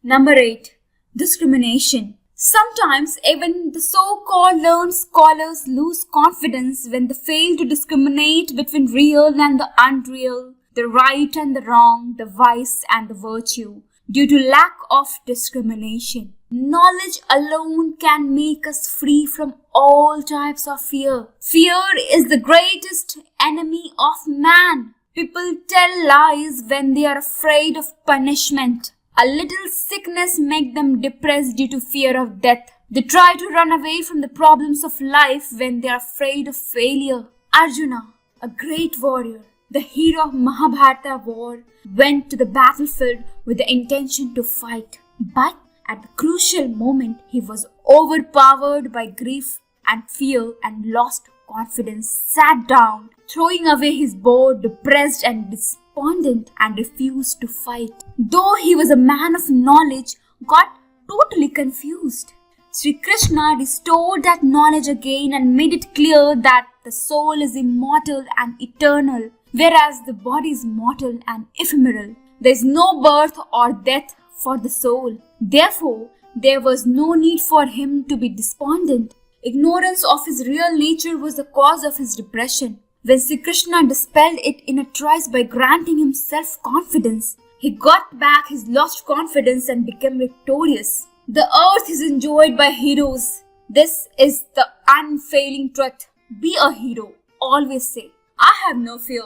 Number 8. Discrimination. Sometimes even the so-called learned scholars lose confidence when they fail to discriminate between real and the unreal, the right and the wrong, the vice and the virtue, due to lack of discrimination. Knowledge alone can make us free from all types of fear. Fear is the greatest enemy of man. People tell lies when they are afraid of punishment. A little sickness makes them depressed due to fear of death. They try to run away from the problems of life when they are afraid of failure. Arjuna, a great warrior, the hero of Mahabharata war, went to the battlefield with the intention to fight. But at the crucial moment, he was overpowered by grief and fear and lost confidence, sat down, throwing away his bow, depressed and despondent, and refused to fight. Though he was a man of knowledge, got totally confused. Sri Krishna restored that knowledge again and made it clear that the soul is immortal and eternal, whereas the body is mortal and ephemeral. There is no birth or death for the soul. Therefore, there was no need for him to be despondent. Ignorance of his real nature was the cause of his depression. When Sri Krishna dispelled it in a trice by granting him self-confidence, he got back his lost confidence and became victorious. The earth is enjoyed by heroes. This is the unfailing truth. Be a hero. Always say, I have no fear.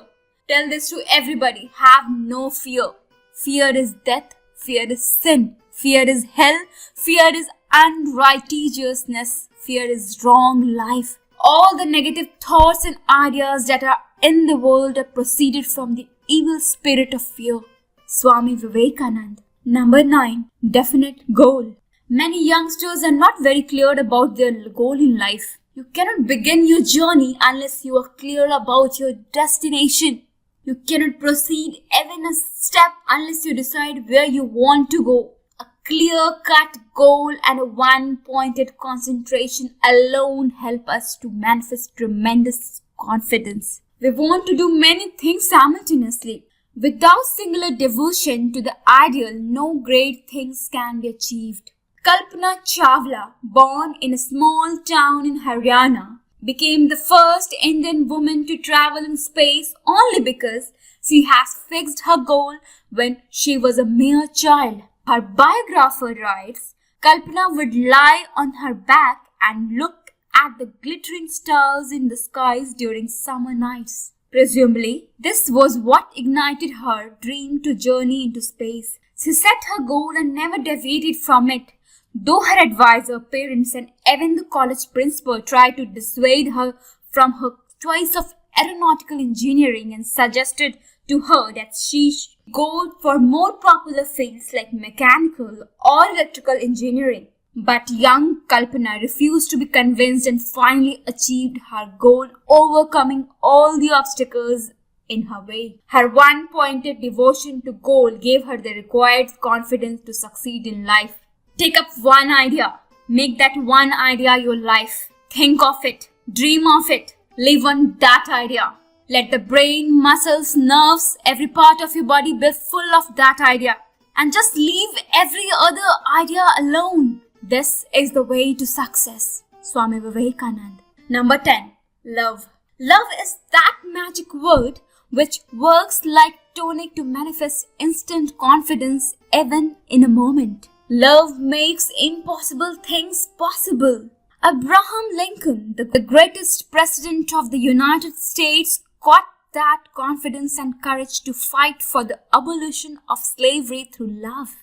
Tell this to everybody. Have no fear. Fear is death. Fear is sin. Fear is hell. Fear is unrighteousness. Fear is wrong life. All the negative thoughts and ideas that are in the world are proceeded from the evil spirit of fear. Swami Vivekananda. Number 9. Definite goal. Many youngsters are not very clear about their goal in life. You cannot begin your journey unless you are clear about your destination. You cannot proceed even a step unless you decide where you want to go. A clear-cut goal and a one-pointed concentration alone help us to manifest tremendous confidence. We want to do many things simultaneously. Without singular devotion to the ideal, no great things can be achieved. Kalpana Chawla, born in a small town in Haryana, became the first Indian woman to travel in space only because she has fixed her goal when she was a mere child. Her biographer writes, Kalpana would lie on her back and look at the glittering stars in the skies during summer nights. Presumably, this was what ignited her dream to journey into space. She set her goal and never deviated from it. Though her advisor, parents, and even the college principal tried to dissuade her from her choice of aeronautical engineering and suggested to her that she should go for more popular fields like mechanical or electrical engineering. But young Kalpana refused to be convinced and finally achieved her goal, overcoming all the obstacles in her way. Her one-pointed devotion to goal gave her the required confidence to succeed in life. Take up one idea. Make that one idea your life. Think of it. Dream of it. Live on that idea. Let the brain, muscles, nerves, every part of your body be full of that idea. And just leave every other idea alone. This is the way to success. Swami Vivekananda. Number 10. Love. Love is that magic word which works like tonic to manifest instant confidence even in a moment. Love makes impossible things possible. Abraham Lincoln, the greatest president of the United States, got that confidence and courage to fight for the abolition of slavery through love.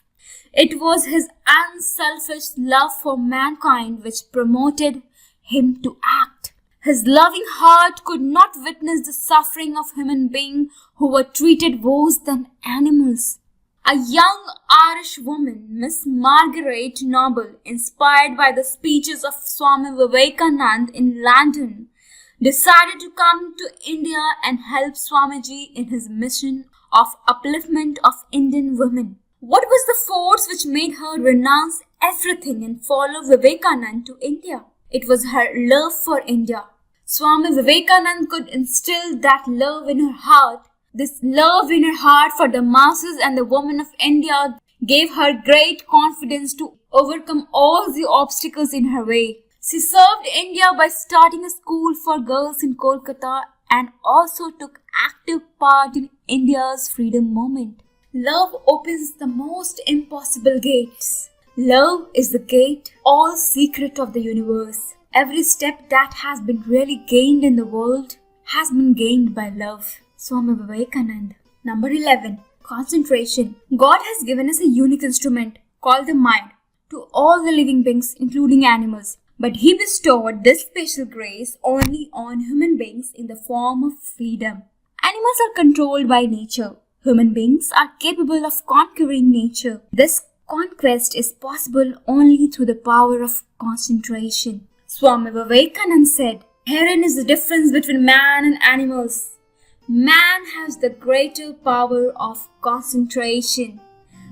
It was his unselfish love for mankind which promoted him to act. His loving heart could not witness the suffering of human beings who were treated worse than animals. A young Irish woman, Miss Margaret Noble, inspired by the speeches of Swami Vivekananda in London, decided to come to India and help Swamiji in his mission of upliftment of Indian women. What was the force which made her renounce everything and follow Vivekananda to India? It was her love for India. Swami Vivekananda could instill that love in her heart. This love in her heart for the masses and the women of India gave her great confidence to overcome all the obstacles in her way. She served India by starting a school for girls in Kolkata and also took active part in India's freedom movement. Love opens the most impossible gates. Love is the gate, all secret of the universe. Every step that has been really gained in the world has been gained by love. Swami Vivekananda. Number 11. Concentration. God has given us a unique instrument called the mind to all the living beings, including animals. But He bestowed this special grace only on human beings in the form of freedom. Animals are controlled by nature. Human beings are capable of conquering nature. This conquest is possible only through the power of concentration. Swami Vivekananda said, "Herein is the difference between man and animals. Man has the greater power of concentration.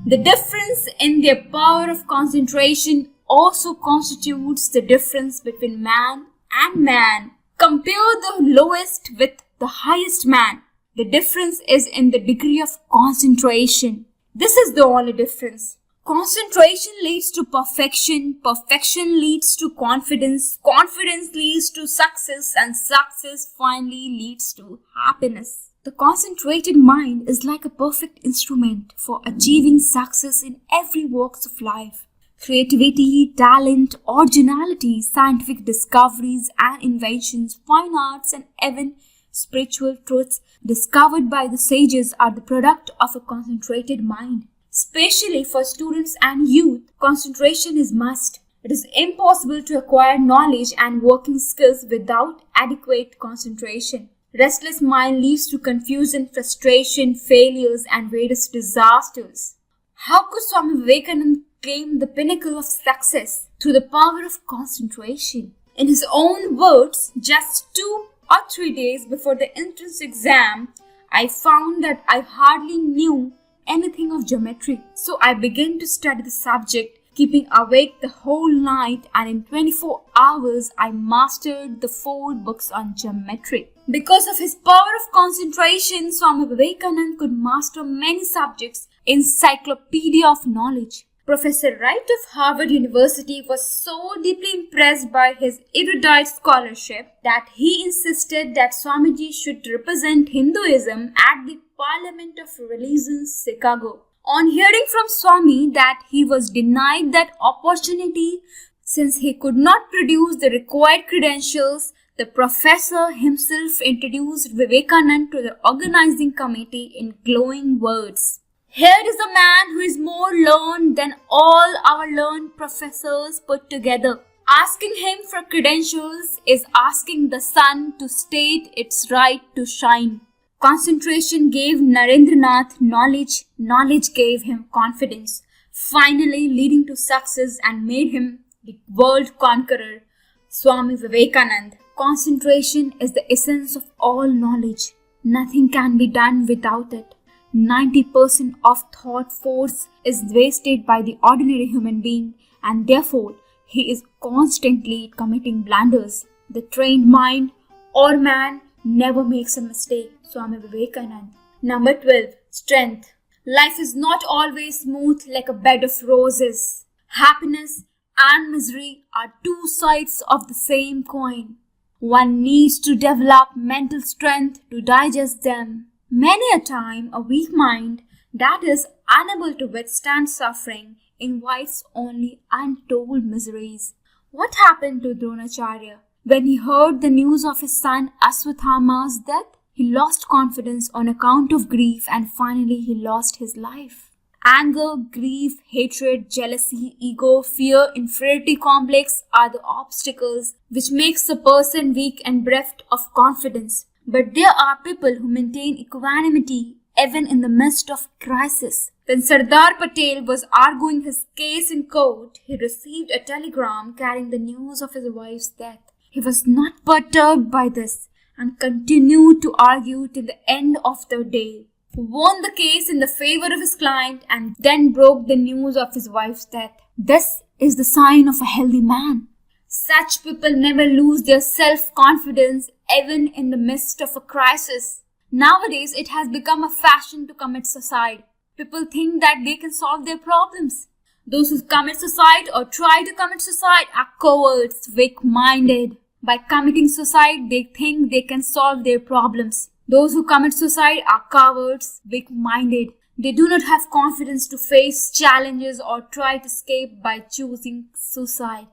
The difference in their power of concentration also constitutes the difference between man and man. Compare the lowest with the highest man. The difference is in the degree of concentration. This is the only difference. Concentration leads to perfection. Perfection leads to confidence. Confidence leads to success. And success finally leads to happiness. The concentrated mind is like a perfect instrument for achieving success in every walks of life. Creativity, talent, originality, scientific discoveries and inventions, fine arts and even spiritual truths discovered by the sages are the product of a concentrated mind. Especially for students and youth, concentration is must. It is impossible to acquire knowledge and working skills without adequate concentration. Restless mind leads to confusion, frustration, failures and various disasters. How could Swami Vivekananda claim the pinnacle of success? Through the power of concentration. In his own words, just 2 or 3 days before the entrance exam, I found that I hardly knew anything of geometry. So I began to study the subject, keeping awake the whole night, and in 24 hours I mastered the 4 books on geometry. Because of his power of concentration, Swami Vivekananda could master many subjects, encyclopedia of knowledge. Professor Wright of Harvard University was so deeply impressed by his erudite scholarship that he insisted that Swamiji should represent Hinduism at the Parliament of Religions, Chicago. On hearing from Swami that he was denied that opportunity since he could not produce the required credentials, the professor himself introduced Vivekananda to the organizing committee in glowing words. Here is a man who is more learned than all our learned professors put together. Asking him for credentials is asking the sun to state its right to shine. Concentration gave Narendranath knowledge, knowledge gave him confidence, finally leading to success and made him the world conqueror, Swami Vivekananda. Concentration is the essence of all knowledge. Nothing can be done without it. 90% of thought force is wasted by the ordinary human being, and therefore he is constantly committing blunders. The trained mind or man never makes a mistake. Swami Vivekananda. Number 12. Strength. Life is not always smooth like a bed of roses. Happiness and misery are 2 sides of the same coin. One needs to develop mental strength to digest them. Many a time, a weak mind that is unable to withstand suffering invites only untold miseries. What happened to Dronacharya? When he heard the news of his son Aswathama's death, he lost confidence on account of grief and finally he lost his life. Anger, grief, hatred, jealousy, ego, fear, inferiority complex are the obstacles which makes a person weak and bereft of confidence. But there are people who maintain equanimity even in the midst of crisis. When Sardar Patel was arguing his case in court, he received a telegram carrying the news of his wife's death. He was not perturbed by this and continued to argue till the end of the day. He won the case in the favor of his client and then broke the news of his wife's death. This is the sign of a healthy man. Such people never lose their self-confidence even in the midst of a crisis. Nowadays, it has become a fashion to commit suicide. People think that they can solve their problems. Those who commit suicide or try to commit suicide are cowards, weak-minded. By committing suicide, they think they can solve their problems. Those who commit suicide are cowards, weak-minded. They do not have confidence to face challenges or try to escape by choosing suicide.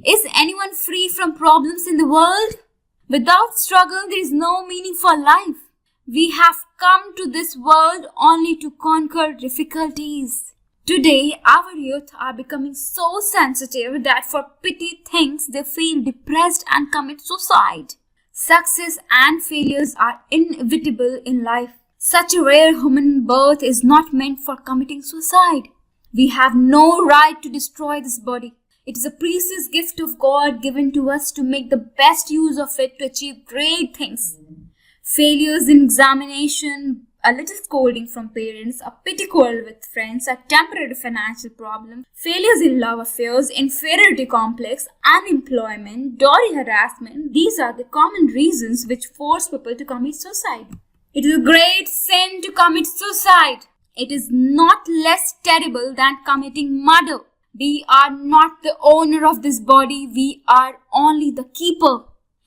Is anyone free from problems in the world? Without struggle, there is no meaning for life. We have come to this world only to conquer difficulties. Today, our youth are becoming so sensitive that for petty things they feel depressed and commit suicide. Success and failures are inevitable in life. Such a rare human birth is not meant for committing suicide. We have no right to destroy this body. It is a precious gift of God given to us to make the best use of it to achieve great things. Failures in examination, a little scolding from parents, a petty quarrel with friends, a temporary financial problem, failures in love affairs, inferiority complex, unemployment, dowry harassment, these are the common reasons which force people to commit suicide. It is a great sin to commit suicide. It is not less terrible than committing murder. We are not the owner of this body, we are only the keeper.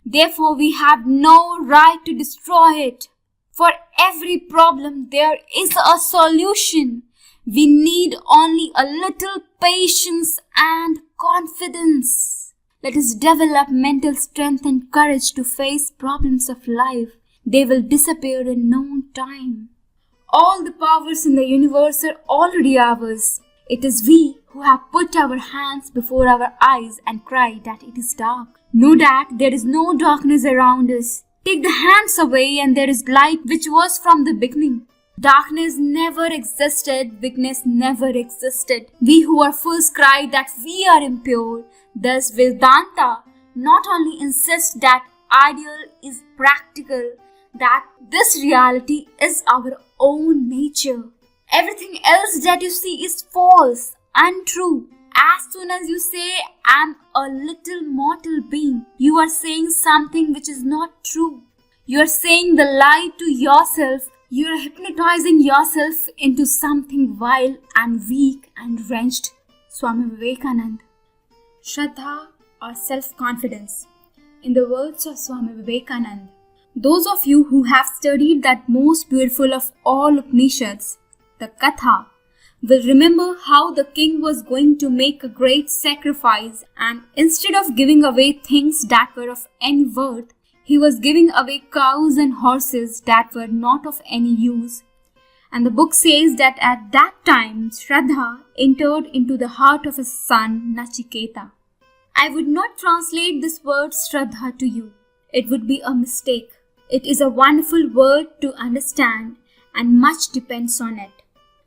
Therefore, we have no right to destroy it. For every problem, there is a solution. We need only a little patience and confidence. Let us develop mental strength and courage to face problems of life. They will disappear in no time. All the powers in the universe are already ours. It is we who have put our hands before our eyes and cried that it is dark. Know that there is no darkness around us. Take the hands away and there is light which was from the beginning. Darkness never existed, weakness never existed. We who are first cried that we are impure. Thus Vedanta not only insists that ideal is practical, that this reality is our own nature. Everything else that you see is false, untrue. As soon as you say, I'm a little mortal being, you are saying something which is not true. You are saying the lie to yourself. You are hypnotizing yourself into something vile and weak and wrenched. Swami Vivekananda. Shraddha or self-confidence. In the words of Swami Vivekananda, those of you who have studied that most beautiful of all Upanishads, the Katha, will remember how the king was going to make a great sacrifice, and instead of giving away things that were of any worth, he was giving away cows and horses that were not of any use. And the book says that at that time Shraddha entered into the heart of his son Nachiketa. I would not translate this word Shraddha to you. It would be a mistake. It is a wonderful word to understand, and much depends on it.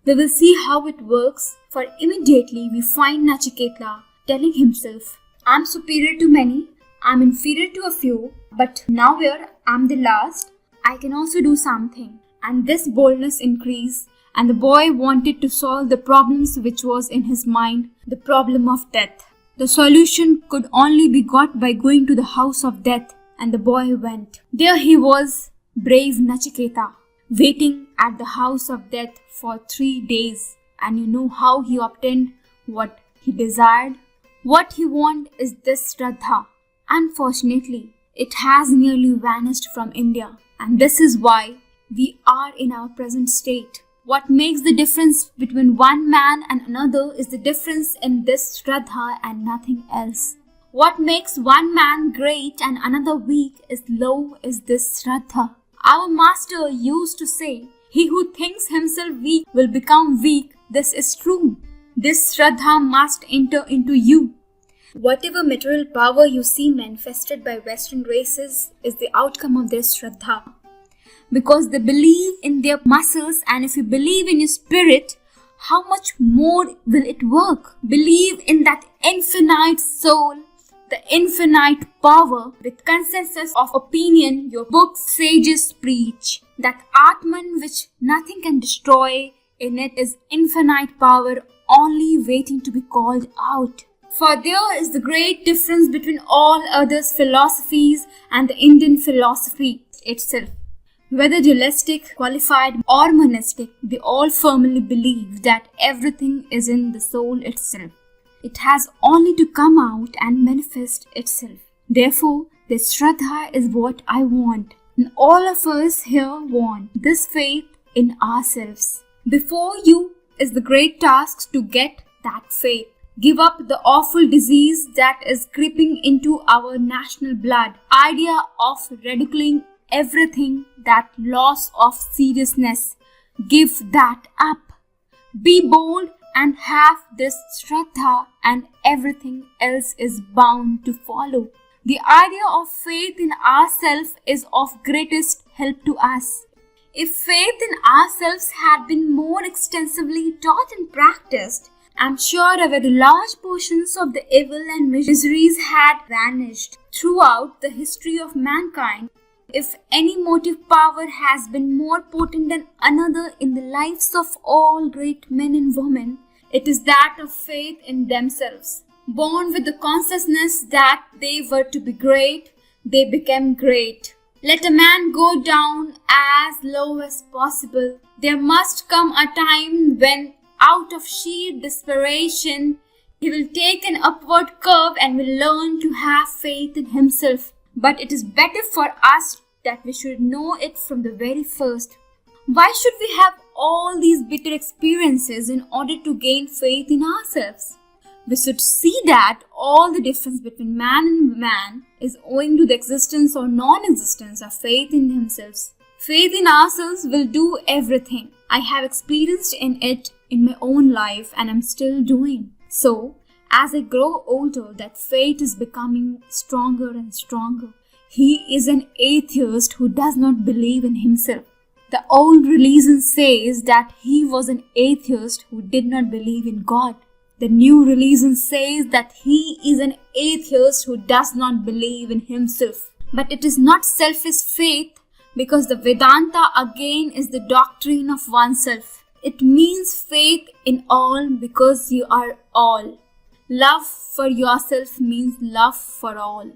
We will see how it works, for immediately we find Nachiketa telling himself, I'm superior to many, I'm inferior to a few, but now where I'm the last, I can also do something. And this boldness increased, and the boy wanted to solve the problems which was in his mind, the problem of death. The solution could only be got by going to the house of death, and the boy went. There he was, brave Nachiketa, waiting at the house of death for 3 days. And you know how he obtained what he desired? What he wanted is this Shraddha. Unfortunately, it has nearly vanished from India, and this is why we are in our present state. What makes the difference between one man and another is the difference in this Shraddha and nothing else. What makes one man great and another weak is low is this Shraddha. Our master used to say, he who thinks himself weak will become weak. This is true. This Shraddha must enter into you. Whatever material power you see manifested by Western races is the outcome of their Shraddha. Because they believe in their muscles, and if you believe in your spirit, how much more will it work? Believe in that infinite soul, the infinite power. With consensus of opinion, your books, sages preach that Atman which nothing can destroy, in it is infinite power only waiting to be called out. For there is the great difference between all others philosophies and the Indian philosophy itself. Whether dualistic, qualified, or monastic, they all firmly believe that everything is in the soul itself. It has only to come out and manifest itself. Therefore, this Shraddha is what I want, and all of us here want this faith in ourselves. Before you is the great task to get that faith. Give up the awful disease that is creeping into our national blood. Idea of ridiculing everything, that loss of seriousness. Give that up. Be bold and have this Shraddha, and everything else is bound to follow. The idea of faith in ourselves is of greatest help to us. If faith in ourselves had been more extensively taught and practiced, I'm sure a very large portions of the evil and miseries had vanished throughout the history of mankind. If any motive power has been more potent than another in the lives of all great men and women, it is that of faith in themselves. Born with the consciousness that they were to be great, they became great. Let a man go down as low as possible. There must come a time when, out of sheer desperation, he will take an upward curve and will learn to have faith in himself. But it is better for us that we should know it from the very first. Why should we have all these bitter experiences in order to gain faith in ourselves? We should see that all the difference between man and man is owing to the existence or non-existence of faith in themselves. Faith in ourselves will do everything. I have experienced in it in my own life and am still doing. So, as I grow older, that faith is becoming stronger and stronger. He is an atheist who does not believe in himself. The old religion says that he was an atheist who did not believe in God. The new religion says that he is an atheist who does not believe in himself. But it is not selfish faith, because the Vedanta again is the doctrine of oneself. It means faith in all because you are all. Love for yourself means love for all.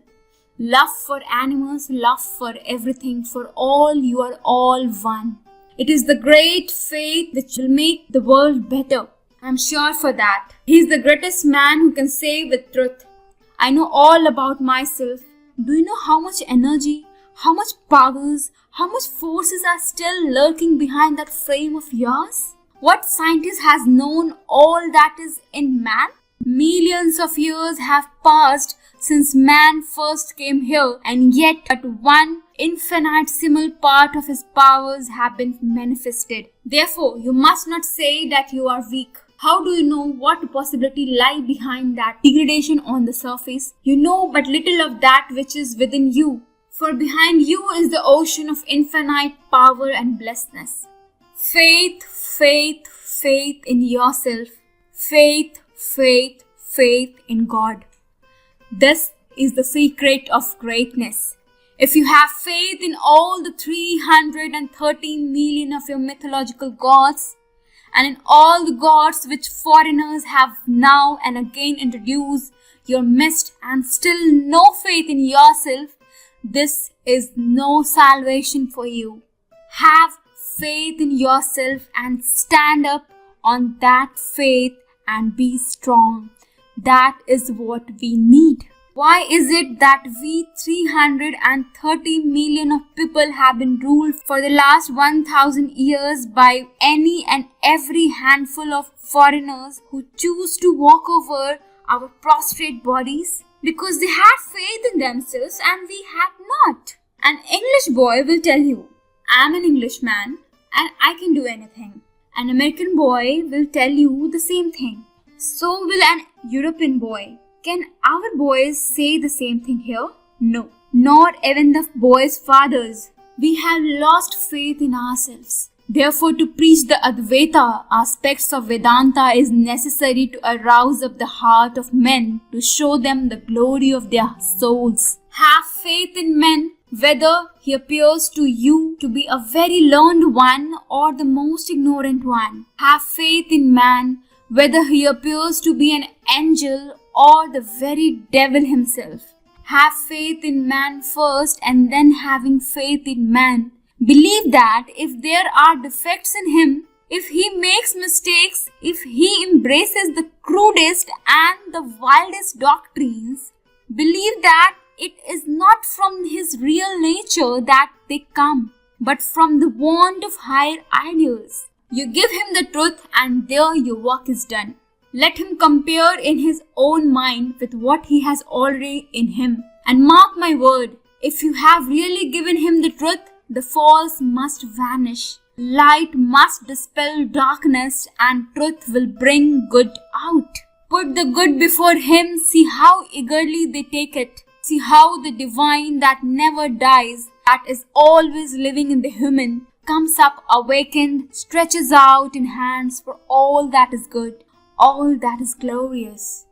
Love for animals, love for everything, for all you are all one. It is the great faith which will make the world better. I am sure for that. He is the greatest man who can say with truth, I know all about myself. Do you know how much energy, how much powers, how much forces are still lurking behind that frame of yours? What scientist has known all that is in man? Millions of years have passed since man first came here, and yet but one infinitesimal part of his powers have been manifested. Therefore, you must not say that you are weak. How do you know what possibility lie behind that degradation on the surface? You know but little of that which is within you. For behind you is the ocean of infinite power and blessedness. Faith, faith, faith in yourself. Faith, faith, faith in God. This is the secret of greatness. If you have faith in all the 330 million of your mythological gods, and in all the gods which foreigners have now and again introduced your midst, and still no faith in yourself, this is no salvation for you. Have faith in yourself and stand up on that faith and be strong. That is what we need. Why is it that we 330 million of people have been ruled for the last 1000 years by any and every handful of foreigners who choose to walk over our prostrate bodies? Because they had faith in themselves and we had not. An English boy will tell you, I am an Englishman and I can do anything. An American boy will tell you the same thing. So will an European boy. Can our boys say the same thing here? No, nor even the boys' fathers. We have lost faith in ourselves. Therefore, to preach the Advaita aspects of Vedanta is necessary to arouse up the heart of men, to show them the glory of their souls. Have faith in man, whether he appears to you to be a very learned one or the most ignorant one. Have faith in man, whether he appears to be an angel or the very devil himself. Have faith in man first, and then having faith in man, Believe that if there are defects in him, if he makes mistakes, if he embraces the crudest and the wildest doctrines, believe that it is not from his real nature that they come, but from the want of higher ideals. You give him the truth and there your work is done. Let him compare in his own mind with what he has already in him. And mark my word, if you have really given him the truth, the false must vanish. Light must dispel darkness and truth will bring good out. Put the good before him, see how eagerly they take it. See how the divine that never dies, that is always living in the human, comes up awakened, stretches out in hands for all that is good, all that is glorious.